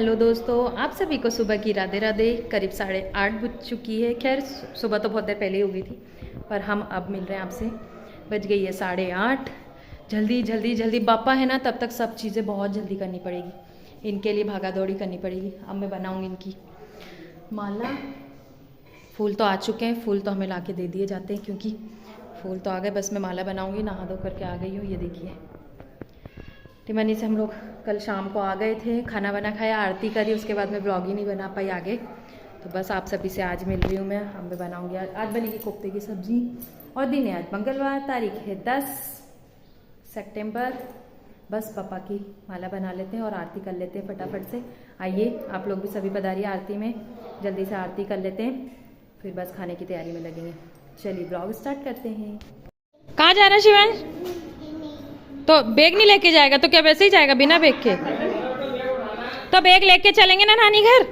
Hello दोस्तों, आप सभी को सुबह की राधे राधे। करीब 8:30 बज चुकी है। खैर सुबह तो बहुत देर पहले ही हो गई थी, पर हम अब मिल रहे हैं आपसे। बज गई है 8:30। जल्दी जल्दी जल्दी बापा है ना, तब तक सब चीज़ें बहुत जल्दी करनी पड़ेगी। इनके लिए भागा दौड़ी करनी पड़ेगी। अब मैं बनाऊँगी इनकी माला। फूल तो आ चुके हैं, फूल तो हमें ला के दे दिए जाते हैं क्योंकि फूल तो आ गए। बस मैं माला बनाऊँगी। नहा धो करके आ गई हूँ। ये देखिए, टिमनी से हम लोग कल शाम को आ गए थे, खाना बना खाया, आरती करी, उसके बाद मैं ब्लॉग ही नहीं बना पाई आगे। तो बस आप सभी से आज मिल रही हूँ मैं। अब मैं बनाऊँगी आज बनेगी कोफ्ते की सब्ज़ी। और दिन है आज मंगलवार, तारीख है 10 सितंबर। बस पापा की माला बना लेते हैं और आरती कर लेते हैं फटाफट से। आइए आप लोग भी सभी पधारिए आरती में। जल्दी से आरती कर लेते हैं, फिर बस खाने की तैयारी में लगेंगे। चलिए ब्लॉग स्टार्ट करते हैं। कहाँ जा रहा है शिवांश? तो बैग नहीं लेके जाएगा तो क्या वैसे ही जाएगा बिना बैग के? तो बैग लेके चलेंगे ना नानी घर।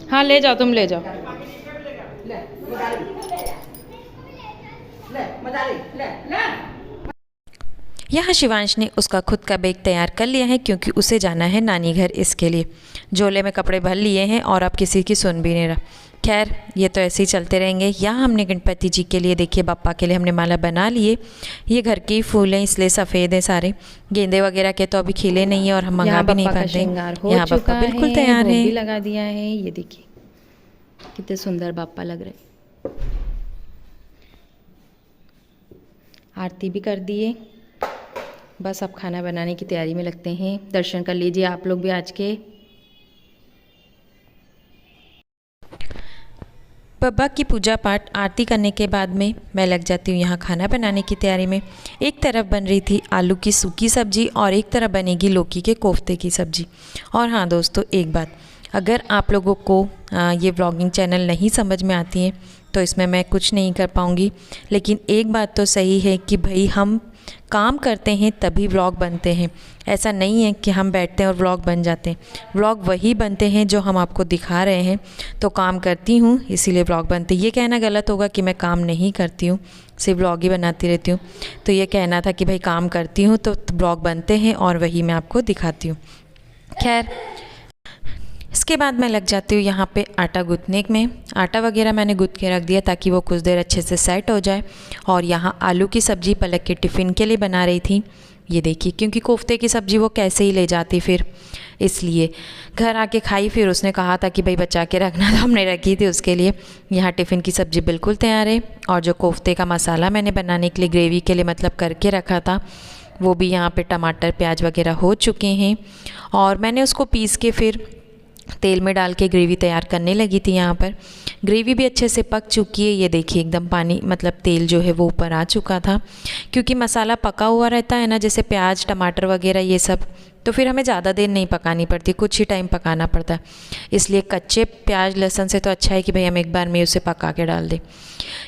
हाँ ले जाओ, तुम ले जाओ। यहाँ शिवांश ने उसका खुद का बैग तैयार कर लिया है क्योंकि उसे जाना है नानी घर। इसके लिए झोले में कपड़े भर लिए हैं और अब किसी की सुन भी नहीं रहा। खैर ये तो ऐसे ही चलते रहेंगे। यहाँ हमने गणपति जी के लिए, देखिए बाप्पा के लिए हमने माला बना लिए। ये घर के ही फूल हैं इसलिए सफ़ेद हैं सारे। गेंदे वगैरह के तो अभी खिले नहीं है और हम मंगा भी नहीं पाते। यहाँ बाप्पा बिल्कुल तैयार है, लगा दिया है। ये देखिए कितने सुंदर बाप्पा लग रहे। आरती भी कर दिए। बस अब खाना बनाने की तैयारी में लगते हैं। दर्शन कर लीजिए आप लोग भी आज के। बाबा की पूजा पाठ आरती करने के बाद में मैं लग जाती हूँ यहाँ खाना बनाने की तैयारी में। एक तरफ बन रही थी आलू की सूखी सब्जी और एक तरफ बनेगी लौकी के कोफ्ते की सब्जी। और हाँ दोस्तों, एक बात, अगर आप लोगों को ये व्लॉगिंग चैनल नहीं समझ में आती है तो इसमें मैं कुछ नहीं कर पाऊँगी। लेकिन एक बात तो सही है कि भाई हम काम करते हैं तभी व्लॉग बनते हैं। ऐसा नहीं है कि हम बैठते हैं और व्लॉग बन जाते हैं। व्लॉग वही बनते हैं जो हम आपको दिखा रहे हैं। तो काम करती हूँ इसीलिए व्लॉग बनते हैं। ये कहना गलत होगा कि मैं काम नहीं करती हूँ, सिर्फ व्लॉग ही बनाती रहती हूँ। तो ये कहना था कि भाई काम करती हूँ तो व्लॉग बनते हैं और वही मैं आपको दिखाती हूँ। खैर इसके बाद मैं लग जाती हूँ यहाँ पे आटा गूँथने में। आटा वगैरह मैंने गूँथ के रख दिया ताकि वो कुछ देर अच्छे से सेट हो जाए। और यहाँ आलू की सब्ज़ी पलक के टिफ़िन के लिए बना रही थी। ये देखिए, क्योंकि कोफ्ते की सब्ज़ी वो कैसे ही ले जाती फिर, इसलिए घर आके खाई। फिर उसने कहा था कि भाई बचा के रखना, तो हमने रखी थी उसके लिए। यहाँ टिफ़िन की सब्ज़ी बिल्कुल तैयार है। और जो कोफ्ते का मसाला मैंने बनाने के लिए, ग्रेवी के लिए मतलब करके रखा था, वो भी यहाँ पर टमाटर प्याज वगैरह हो चुके हैं। और मैंने उसको पीस के फिर तेल में डाल के ग्रेवी तैयार करने लगी थी। यहाँ पर ग्रेवी भी अच्छे से पक चुकी है। ये देखिए एकदम पानी मतलब तेल जो है वो ऊपर आ चुका था। क्योंकि मसाला पका हुआ रहता है ना, जैसे प्याज टमाटर वगैरह ये सब, तो फिर हमें ज़्यादा देर नहीं पकानी पड़ती, कुछ ही टाइम पकाना पड़ता है। इसलिए कच्चे प्याज लहसुन से तो अच्छा है कि भाई हम एक बार में उसे पका के डाल दें।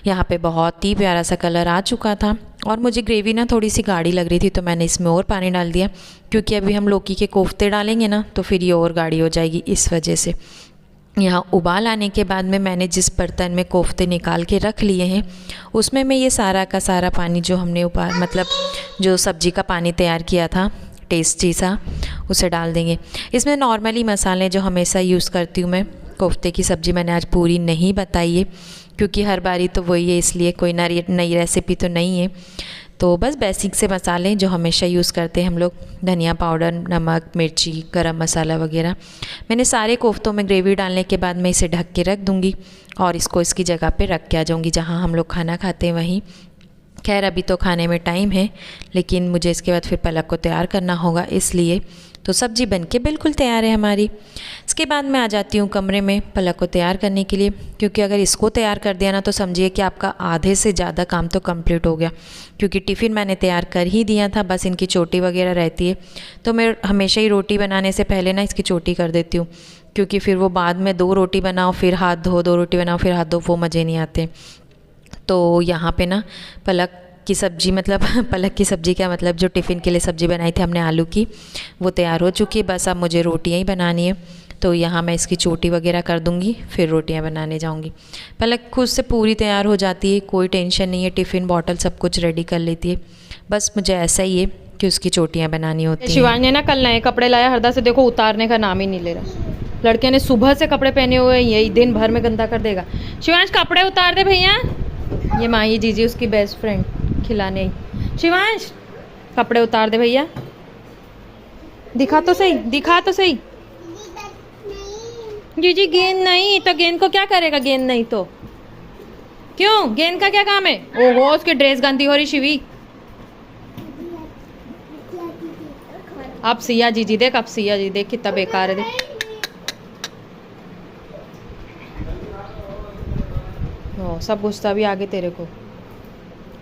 यहाँ पे बहुत ही प्यारा सा कलर आ चुका था और मुझे ग्रेवी ना थोड़ी सी गाढ़ी लग रही थी तो मैंने इसमें और पानी डाल दिया। क्योंकि अभी हम लौकी के कोफ्ते डालेंगे ना तो फिर ये और गाढ़ी हो जाएगी, इस वजह से। यहाँ उबाल आने के बाद में मैंने जिस बर्तन में कोफ्ते निकाल के रख लिए हैं उसमें मैं ये सारा का सारा पानी जो हमने मतलब जो सब्ज़ी का पानी तैयार किया था टेस्टी सा, उसे डाल देंगे। इसमें नॉर्मली मसाले जो हमेशा यूज़ करती हूँ मैं। कोफ्ते की सब्ज़ी मैंने आज पूरी नहीं बताई है क्योंकि हर बारी तो वही है, इसलिए कोई नई रेसिपी तो नहीं है। तो बस बेसिक से मसाले जो हमेशा यूज़ करते हैं हम लोग, धनिया पाउडर, नमक, मिर्ची, गरम मसाला वगैरह। मैंने सारे कोफ्तों में ग्रेवी डालने के बाद मैं इसे ढक के रख दूँगी और इसको इसकी जगह पे रख के आ जाऊँगी जहाँ हम लोग खाना खाते हैं वहीं। खैर अभी तो खाने में टाइम है, लेकिन मुझे इसके बाद फिर पलक को तैयार करना होगा, इसलिए तो सब्ज़ी बनके बिल्कुल तैयार है हमारी। इसके बाद मैं आ जाती हूँ कमरे में पलक को तैयार करने के लिए। क्योंकि अगर इसको तैयार कर दिया ना तो समझिए कि आपका आधे से ज़्यादा काम तो कंप्लीट हो गया। क्योंकि टिफ़िन मैंने तैयार कर ही दिया था, बस इनकी चोटी वगैरह रहती है। तो मैं हमेशा ही रोटी बनाने से पहले ना इसकी चोटी कर देती हूँ। क्योंकि फिर वो बाद में 2 रोटी बनाओ फिर हाथ धो, 2 रोटी बनाओ फिर हाथ धो, वो मज़े नहीं आते। तो यहाँ पे ना पलक की सब्ज़ी मतलब पलक की सब्ज़ी क्या मतलब जो टिफ़िन के लिए सब्ज़ी बनाई थी हमने आलू की, वो तैयार हो चुकी है। बस अब मुझे रोटियाँ ही बनानी है। तो यहाँ मैं इसकी चोटी वगैरह कर दूँगी, फिर रोटियाँ बनाने जाऊँगी। पलक खुद से पूरी तैयार हो जाती है, कोई टेंशन नहीं है। टिफ़िन बॉटल सब कुछ रेडी कर लेती है। बस मुझे ऐसा ही है कि उसकी चोटियाँ बनानी होती हैं। शिवानी ने ना कल नए कपड़े लाया, हरदा से, देखो उतारने का नाम ही नहीं ले रहा। लड़के ने सुबह से कपड़े पहने हुए हैं, यही दिन भर में गंदा कर देगा। शिवांश कपड़े उतार दे भैया। ये माही जीजी उसकी बेस्ट फ्रेंड खिलाने आई। शिवांश कपड़े उतार दे भैया, दिखा तो सही, दिखा तो सही। जीजी गेंद नहीं तो गेंद को क्या करेगा, गेंद नहीं तो क्यों, गेंद का क्या काम है। ओहो उसकी ड्रेस गंदी हो रही शिवी। अब सिया जीजी देख, अब सिया जी देख कितना बेकार है, देख। ओ सब गुस्सा भी आगे तेरे को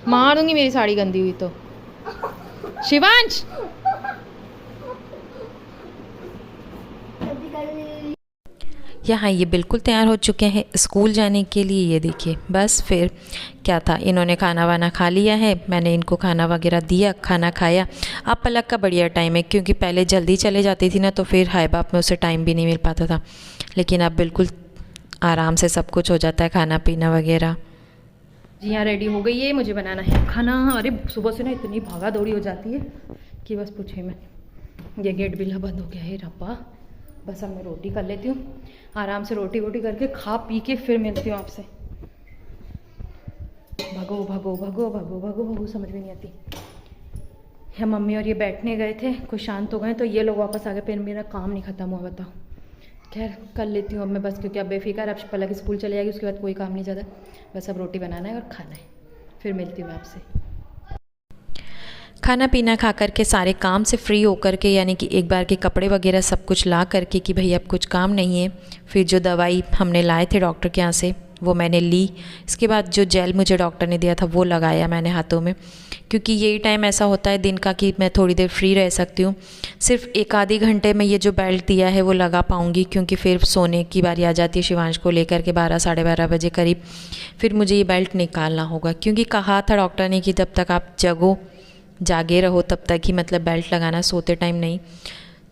मार दूंगी, मेरी साड़ी गंदी हुई तो। शिवांश यहाँ ये बिल्कुल तैयार हो चुके हैं स्कूल जाने के लिए। ये देखिए बस फिर क्या था, इन्होंने खाना वाना खा लिया है, मैंने इनको खाना वगैरह दिया, खाना खाया। अब पलक का बढ़िया टाइम है, क्योंकि पहले जल्दी चले जाती थी ना तो फिर हाय बाप में उसे टाइम भी नहीं मिल पाता था, लेकिन अब बिल्कुल आराम से सब कुछ हो जाता है, खाना पीना वगैरह। जी हाँ रेडी हो गई है, मुझे बनाना है खाना। अरे सुबह से ना इतनी भागा दौड़ी हो जाती है कि बस पूछे मैं। ये गेट भी बंद हो गया है रब्बा। बस अब मैं रोटी कर लेती हूँ, आराम से रोटी वोटी करके खा पी के फिर मिलती हूँ आपसे। भगो भगो भगो भगो भगो भगो समझ में नहीं आती है। मम्मी और ये बैठने गए थे, कुछ शांत हो गए तो ये लोग वापस आ गए, फिर मेरा काम नहीं खत्म हुआ। बताओ, खैर कर लेती हूँ अब मैं बस, क्योंकि अब बेफिक्र, अब पलक स्कूल चले जाएगी, उसके बाद कोई काम नहीं ज़्यादा, बस अब रोटी बनाना है और खाना है, फिर मिलती हूँ आपसे। खाना पीना खा कर के सारे काम से फ्री होकर के, यानी कि एक बार के कपड़े वगैरह सब कुछ ला करके कि भाई अब कुछ काम नहीं है। फिर जो दवाई हमने लाए थे डॉक्टर के यहाँ से वो मैंने ली। इसके बाद जो जेल मुझे डॉक्टर ने दिया था वो लगाया मैंने हाथों में, क्योंकि यही टाइम ऐसा होता है दिन का कि मैं थोड़ी देर फ्री रह सकती हूँ। सिर्फ एक आधे घंटे में ये जो बेल्ट दिया है वो लगा पाऊँगी, क्योंकि फिर सोने की बारी आ जाती है शिवांश को लेकर के 12 साढ़े 12 बजे करीब। फिर मुझे ये बेल्ट निकालना होगा, क्योंकि कहा था डॉक्टर ने कि जब तक आप जागे रहो तब तक ही मतलब बेल्ट लगाना, सोते टाइम नहीं।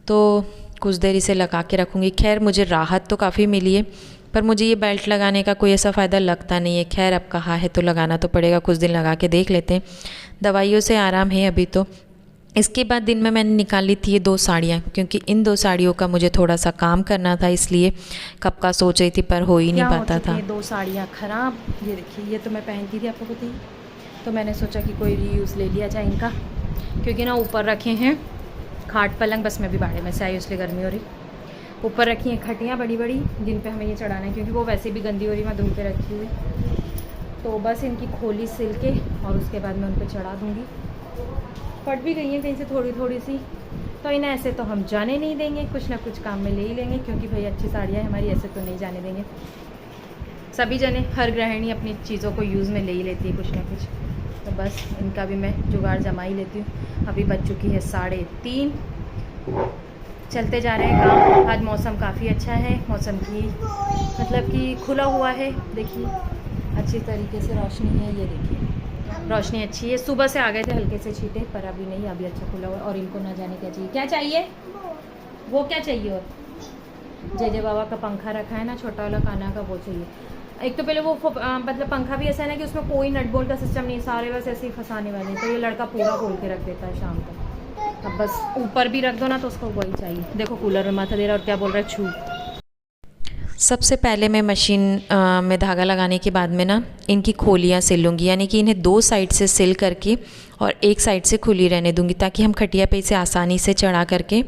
तो कुछ देर इसे लगा के रखूँगी। खैर मुझे राहत तो काफ़ी मिली है, पर मुझे ये बेल्ट लगाने का कोई ऐसा फ़ायदा लगता नहीं है। खैर अब कहा है तो लगाना तो पड़ेगा, कुछ दिन लगा के देख लेते हैं। दवाइयों से आराम है अभी तो। इसके बाद दिन में मैंने निकाली थी ये 2 साड़ियाँ, क्योंकि इन 2 साड़ियों का मुझे थोड़ा सा काम करना था, इसलिए कब का सोच रही थी पर हो ही नहीं पाता था। 2 साड़ियाँ ख़राब, ये देखिए, ये तो मैं पहनती थी, आपको पता ही, तो मैंने सोचा कि कोई रीयूज़ ले लिया जाए इनका, क्योंकि ना ऊपर रखे हैं खाट पलंग, बस मैं भी बाड़े में से आई इसलिए गर्मी हो रही। ऊपर रखी हैं खटियाँ बड़ी बड़ी, जिन पे हमें ये चढ़ाना है, क्योंकि वो वैसे भी गंदी हो रही, मैं धूल पे रखी हुई। तो बस इनकी खोली सिल के और उसके बाद मैं उन पर चढ़ा दूँगी। फट भी गई हैं कहीं से थोड़ी थोड़ी सी, तो इन्हें ऐसे तो हम जाने नहीं देंगे, कुछ ना कुछ काम में ले ही लेंगे, क्योंकि भाई अच्छी साड़ियाँ हमारी, ऐसे तो नहीं जाने देंगे। सभी जने, हर गृहिणी अपनी चीज़ों को यूज़ में ले ही लेती है कुछ ना कुछ, तो बस इनका भी मैं जुगाड़ जमा ही लेती हूँ। अभी बज चुकी है 3:30, चलते जा रहे हैं काम। आज मौसम काफ़ी अच्छा है, मौसम की मतलब कि खुला हुआ है, देखिए अच्छी तरीके से रोशनी है, ये देखिए रोशनी अच्छी है। सुबह से आ गए थे हल्के से छींटे, पर अभी नहीं, अभी अच्छा खुला हुआ है। और इनको ना जाने क्या चाहिए, क्या चाहिए, वो क्या चाहिए, और जय जय बाबा का पंखा रखा है ना छोटा वाला कान्हा का, वो चाहिए। एक तो पहले वो मतलब पंखा भी ऐसा है ना कि उसमें कोई नट बोल्ट का सिस्टम नहीं, सारे बस ऐसे ही फंसाने वाले, तो ये लड़का पूरा खोल के रख देता है शाम तक। अब बस ऊपर भी रख दो ना तो उसको वही चाहिए। देखो कूलर में माथा दे रहा है और क्या बोल रहा है, छू। सबसे पहले मैं मशीन में धागा लगाने के बाद में ना इनकी खोलियाँ सिल लूँगी, यानी कि इन्हें 2 साइड से सिल करके और एक साइड से खुली रहने दूँगी, ताकि हम खटिया पे इसे आसानी से चढ़ा करके,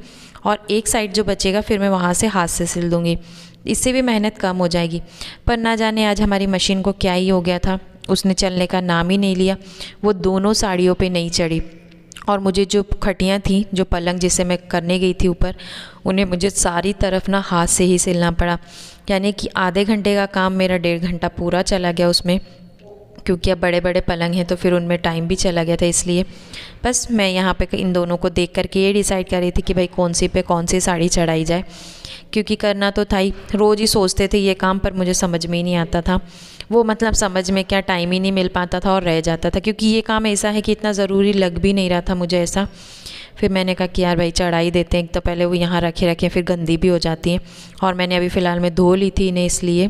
और एक साइड जो बचेगा फिर मैं वहाँ से हाथ से सिल दूँगी। इससे भी मेहनत कम हो जाएगी। पर ना जाने आज हमारी मशीन को क्या ही हो गया था, उसने चलने का नाम ही नहीं लिया। वो दोनों साड़ियों पे नहीं चढ़ी, और मुझे जो खटियाँ थी, जो पलंग जिसे मैं करने गई थी ऊपर, उन्हें मुझे सारी तरफ ना हाथ से ही सिलना पड़ा। यानी कि आधे घंटे का काम मेरा 1.5 घंटा पूरा चला गया उसमें, क्योंकि अब बड़े बड़े पलंग हैं तो फिर उनमें टाइम भी चला गया था। इसलिए बस मैं यहाँ पे इन दोनों को देख करके ये डिसाइड कर रही थी कि भाई कौन सी पे कौन सी साड़ी चढ़ाई जाए, क्योंकि करना तो था ही। रोज़ ही सोचते थे ये काम, पर मुझे समझ में ही नहीं आता था। वो मतलब समझ में क्या, टाइम ही नहीं मिल पाता था और रह जाता था, क्योंकि ये काम ऐसा है कि इतना ज़रूरी लग भी नहीं रहा था मुझे ऐसा। फिर मैंने कहा कि यार भाई चढ़ा ही देते हैं, एक तो पहले वो यहाँ रखे रखे फिर गंदी भी हो जाती हैं, और मैंने अभी फ़िलहाल में धो ली थी इन्हें, इसलिए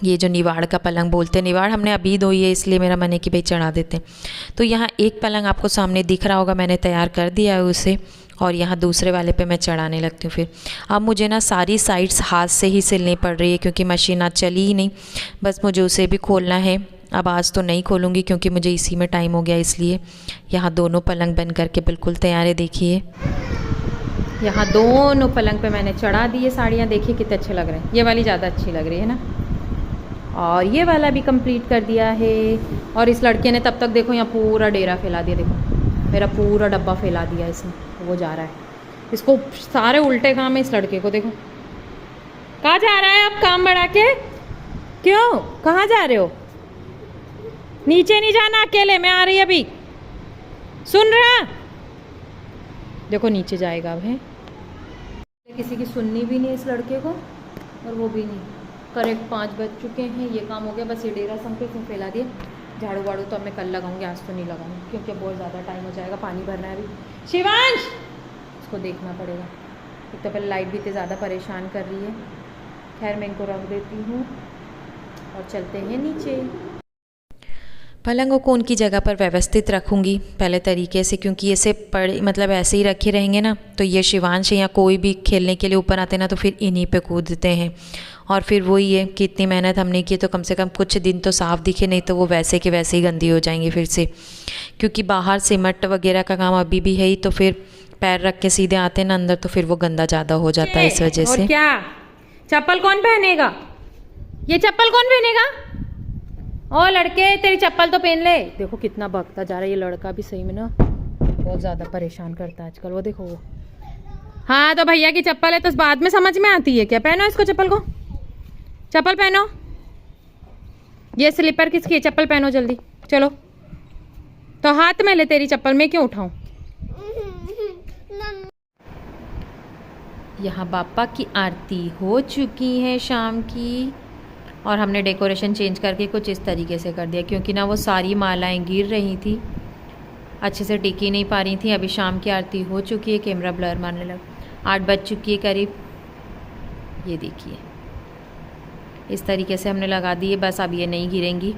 ये जो निवाड़ का पलंग बोलते हैं, निवाड़ हमने अभी धोई है इसलिए मेरा मन है कि भाई चढ़ा देते हैं। तो यहाँ एक पलंग आपको सामने दिख रहा होगा, मैंने तैयार कर दिया है उसे, और यहाँ दूसरे वाले पे मैं चढ़ाने लगती हूँ। फिर अब मुझे ना सारी साइड्स हाथ से ही सिलनी पड़ रही है क्योंकि मशीन आज चली ही नहीं, बस मुझे उसे भी खोलना है। अब आज तो नहीं खोलूँगी क्योंकि मुझे इसी में टाइम हो गया, इसलिए यहाँ दोनों पलंग बन करके बिल्कुल तैयार है। देखिए यहाँ दोनों पलंग पे मैंने चढ़ा दी है साड़ियाँ, देखिए कितने अच्छे लग रहे हैं। ये वाली ज़्यादा अच्छी लग रही है ना, और ये वाला भी कंप्लीट कर दिया है। और इस लड़के ने तब तक देखो यहाँ पूरा डेरा फैला दिया, देखो मेरा पूरा डब्बा फैला दिया इसने, वो जा रहा है। इसको सारे उल्टे काम है इस लड़के को, देखो कहाँ जा रहा है आप काम बढ़ा के, क्यों कहाँ जा रहे हो? नीचे नहीं जाना अकेले, मैं आ रही अभी, सुन रहा? देखो नीचे जाएगा अब है। किसी की सुननी भी नहीं इस लड़के को, और वो भी नहीं। करेक्ट 5 बज चुके हैं, ये काम हो गया, बस ये डेरा संग पे फैला दिए। झाड़ू वाड़ू तो अब मैं कल लगाऊंगी, आज तो नहीं लगाऊंगी क्योंकि बहुत ज़्यादा टाइम हो जाएगा, पानी भरना है अभी। शिवांश, इसको देखना पड़ेगा, एक तो पहले लाइट भी इतनी ज़्यादा परेशान कर रही है। खैर मैं इनको रख देती हूँ और चलते हैं नीचे। पलंगों को उनकी जगह पर व्यवस्थित रखूँगी पहले तरीके से, क्योंकि ऐसे पड़े मतलब ऐसे ही रखे रहेंगे ना तो ये शिवांश या कोई भी खेलने के लिए ऊपर आते ना तो फिर इन्हीं पे कूदते हैं, और फिर वही है कि इतनी मेहनत हमने की तो कम से कम कुछ दिन तो साफ़ दिखे, नहीं तो वो वैसे के वैसे ही गंदी हो जाएंगी फिर से, क्योंकि बाहर सिमट वगैरह का काम अभी भी है ही, तो फिर पैर रख के सीधे आते हैं ना अंदर तो फिर वो गंदा ज़्यादा हो जाता है इस वजह से। और क्या चप्पल कौन पहनेगा? ये चप्पल कौन पहनेगा? ओ लड़के तेरी चप्पल तो पहन ले। देखो कितना भगता जा रहा है ये लड़का भी, सही में ना बहुत ज़्यादा परेशान करता है आजकल। वो देखो वो, हाँ तो भैया की चप्पल है तो बाद में समझ में आती है क्या? पहनो इसको चप्पल को, चप्पल पहनो। ये स्लीपर किसकी है? चप्पल पहनो जल्दी, चलो। तो हाथ में ले तेरी चप्पल, मैं क्यों उठाऊं? यहाँ बापा की आरती हो चुकी है शाम की, और हमने डेकोरेशन चेंज करके कुछ इस तरीके से कर दिया क्योंकि ना वो सारी मालाएं गिर रही थी, अच्छे से टिकी नहीं पा रही थी। अभी शाम की आरती हो चुकी है, कैमरा ब्लर मारने लग, 8 बज चुकी है करीब। ये देखिए इस तरीके से हमने लगा दी है, बस अब ये नहीं गिरेंगी।